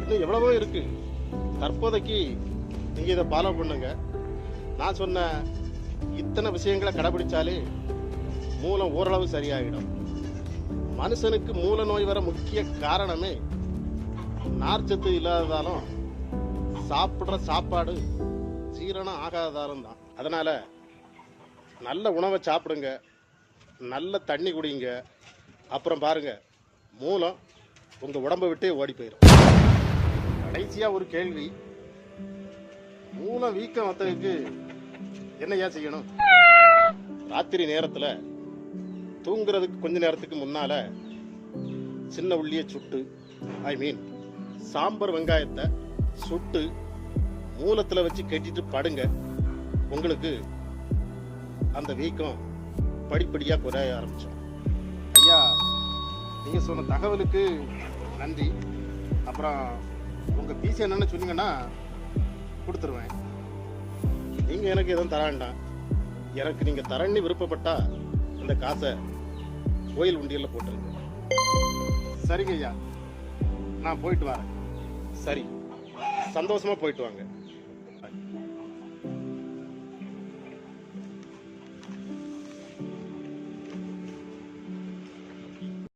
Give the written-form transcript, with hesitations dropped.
இன்னும் எவ்வளவோ இருக்கு. தற்போதைக்கு நீங்க இதை ஃபாலோ பண்ணுங்க. நான் சொன்ன இத்தனை விஷயங்களை கடைபிடிச்சாலே மூலம் ஓரளவு சரியாகிடும். மனுஷனுக்கு மூல நோய் வர முக்கிய காரணமே நார்ச்சத்து இல்லாததாலும் சாப்பிட்ற சாப்பாடு ஜீரணம் ஆகாததாலும் தான். அதனால நல்ல உணவை சாப்பிடுங்க, நல்ல தண்ணி குடிங்க. அப்புறம் பாருங்க, மூலம் உங்க உடம்பை விட்டே ஓடி போயிடும். கடைசியா ஒரு கேள்வி, மூலம் வீக்கம் வந்ததுக்கு என்ன ஏன் செய்யணும்? ராத்திரி நேரத்துல தூங்குறதுக்கு கொஞ்ச நேரத்துக்கு முன்னால சின்ன உள்ளிய சுட்டு, சாம்பார் வெங்காயத்தை சுட்டு மூலத்துல வச்சு கட்டிட்டு படுங்க. உங்களுக்கு அந்த வீக்கம் படிப்படியா குறைய ஆரம்பிச்சோம். ஐயா, நீங்க சொன்ன தகவலுக்கு நன்றி. அப்புறம் உங்க பீஸ் என்னன்னு சொன்னீங்கன்னா கொடுத்துருவேன். நீங்க எனக்கு எதுவும் தர வேண்டாம். எனக்கு நீங்க தரன்னு விருப்பப்பட்டா அந்த காசை கோயில் உண்டியல்ல போட்டுருங்க. சரிங்க ஐயா, நான் போயிட்டு வரேன். சரி, சந்தோஷமா போயிட்டு வாங்க.